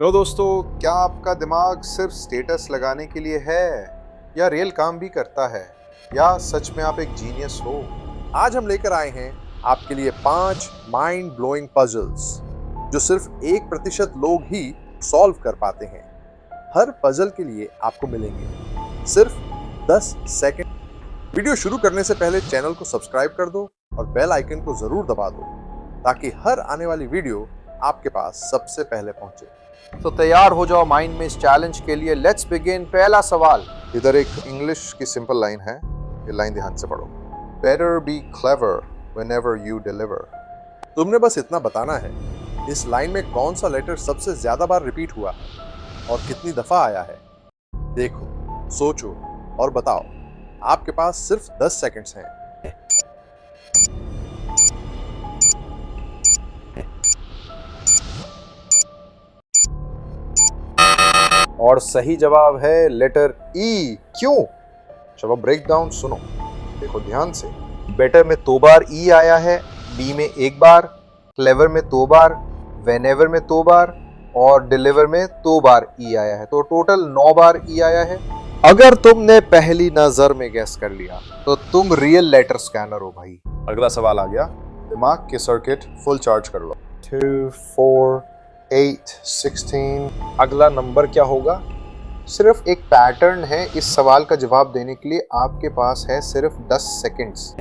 लो दोस्तों, क्या आपका दिमाग सिर्फ स्टेटस लगाने के लिए है या रियल काम भी करता है, या सच में आप एक जीनियस हो? आज हम लेकर आए हैं आपके लिए 5 माइंड ब्लोइंग पजल्स जो सिर्फ 1% लोग ही सॉल्व कर पाते हैं। हर पजल के लिए आपको मिलेंगे सिर्फ 10 सेकंड। वीडियो शुरू करने से पहले चैनल को सब्सक्राइब कर दो और बेल आइकन को जरूर दबा दो ताकि हर आने वाली वीडियो आपके पास सबसे पहले पहुंचे। तो तैयार हो जाओ माइंड में इस चैलेंज के लिए। Let's begin. पहला सवाल। इधर एक इंग्लिश की सिंपल लाइन है, ये लाइन ध्यान से पढ़ो। Better be clever whenever you deliver. तुमने बस इतना बताना है, इस लाइन में कौन सा लेटर सबसे ज्यादा बार रिपीट हुआ है और कितनी दफा आया है। देखो, सोचो और बताओ। आपके पास सिर्फ 10 सेकंड्स हैं। और सही जवाब है लेटर ई। क्यों? चलो ब्रेक डाउन सुनो, देखो ध्यान से। बेटर में 2 बार ई आया है, बी में 1 बार, क्लेवर में 2 बार, वेनेवर में 2 बार और डिलीवर में 2 बार ई आया है। तो टोटल 9 बार ई आया है। अगर तुमने पहली नजर में गैस कर लिया तो तुम रियल लेटर स्कैनर हो भाई। अगला सवाल आ गया, दिमाग के सर्किट फुल चार्ज कर लो। 2, 4, 8, 16। अगला नंबर क्या होगा? सिर्फ एक पैटर्न है। इस सवाल का जवाब देने के लिए आपके पास है सिर्फ 10 सेकंड्स।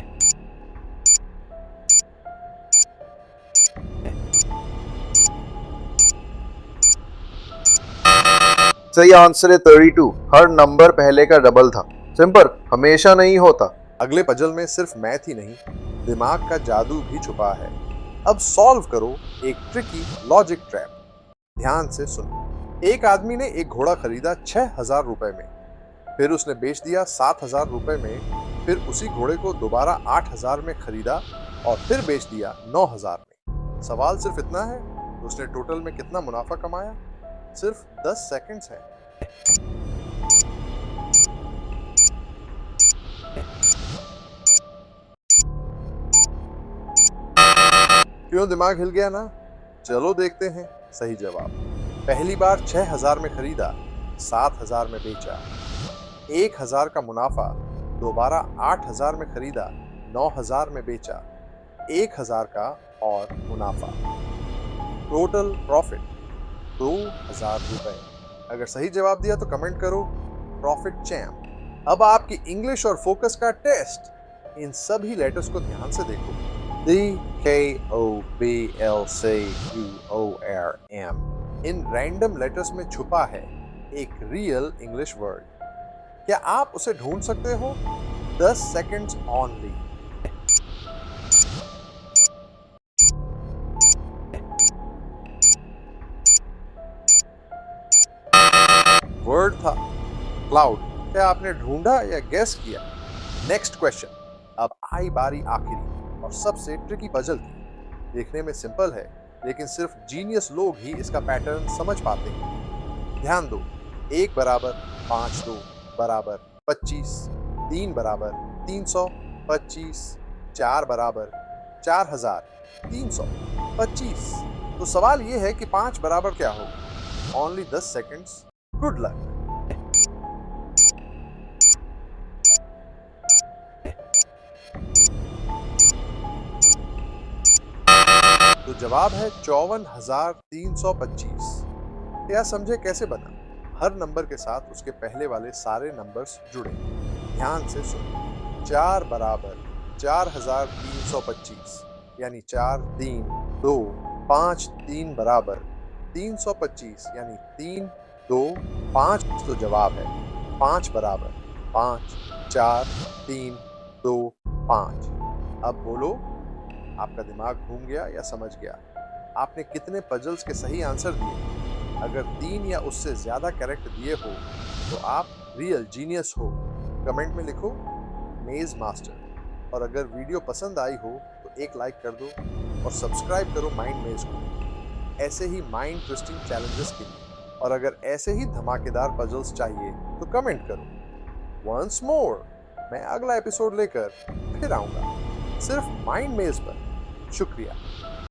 सही आंसर है 32। हर नंबर पहले का डबल था। सिंपल हमेशा नहीं होता। अगले पजल में सिर्फ मैथ ही नहीं, दिमाग का जादू भी छुपा है। अब सॉल्व करो एक ट्रिकी लॉजिक ट्रैप। ध्यान से सुनो। एक आदमी ने एक घोड़ा खरीदा 6,000 रुपए में, फिर उसने बेच दिया 7,000 रुपए में, फिर उसी घोड़े को दोबारा 8,000 में खरीदा और फिर बेच दिया 9,000 में। सवाल सिर्फ इतना है, उसने टोटल में कितना मुनाफा कमाया? सिर्फ 10 सेकंड्स है। क्यों दिमाग हिल गया ना? चलो देखते हैं सही जवाब। पहली बार 6,000 में खरीदा, 7,000 में बेचा, 1,000 का मुनाफा। दोबारा 8,000 में खरीदा, 9,000 में बेचा, 1,000 का और मुनाफा। टोटल प्रॉफिट 2,000 रुपए। अगर सही जवाब दिया तो कमेंट करो प्रॉफिट चैम्प। अब आपकी इंग्लिश और फोकस का टेस्ट। इन सभी लेटर्स को ध्यान से देखो। D, K, O, B, L, C, U, O, R, M। In random letters में छुपा है एक रियल इंग्लिश वर्ड। क्या आप उसे ढूंढ सकते हो? 10 सेकंड्स ओनली। वर्ड था क्लाउड। क्या आपने ढूंढा या गेस किया? Next question. अब आई बारी आखिरी और सबसे ट्रिकी पजल की। देखने में सिंपल है, लेकिन सिर्फ जीनियस लोग ही इसका पैटर्न समझ पाते हैं। ध्यान दो। 1 बराबर 5, 2 बराबर 25, 3 बराबर 300, 25, 4 बराबर 4,325। तो सवाल ये है कि 5 बराबर क्या होगा? Only 10 seconds. Good luck. तो जवाब है 54,325। या समझे कैसे बना? हर नंबर के साथ उसके पहले वाले सारे नंबर्स जुड़े। ध्यान से सुनो। 4 बराबर 4,325 यानी 4 3 2, 5 3 बराबर 325 यानी 3 2 5। तो जवाब है 5 बराबर 5 4 3 2 5। अब बोलो, आपका दिमाग घूम गया या समझ गया? आपने कितने पजल्स के सही आंसर दिए? अगर 3 या उससे ज्यादा करेक्ट दिए हो तो आप रियल जीनियस हो। कमेंट में लिखो मेज मास्टर। और अगर वीडियो पसंद आई हो तो एक लाइक कर दो और सब्सक्राइब करो माइंड मेज को ऐसे ही माइंड ट्विस्टिंग चैलेंजेस के लिए। और अगर ऐसे ही धमाकेदार पजल्स चाहिए तो कमेंट करो। वंस मोर, मैं अगला एपिसोड लेकर फिर आऊंगा सिर्फ माइंड मेज पर। शुक्रिया।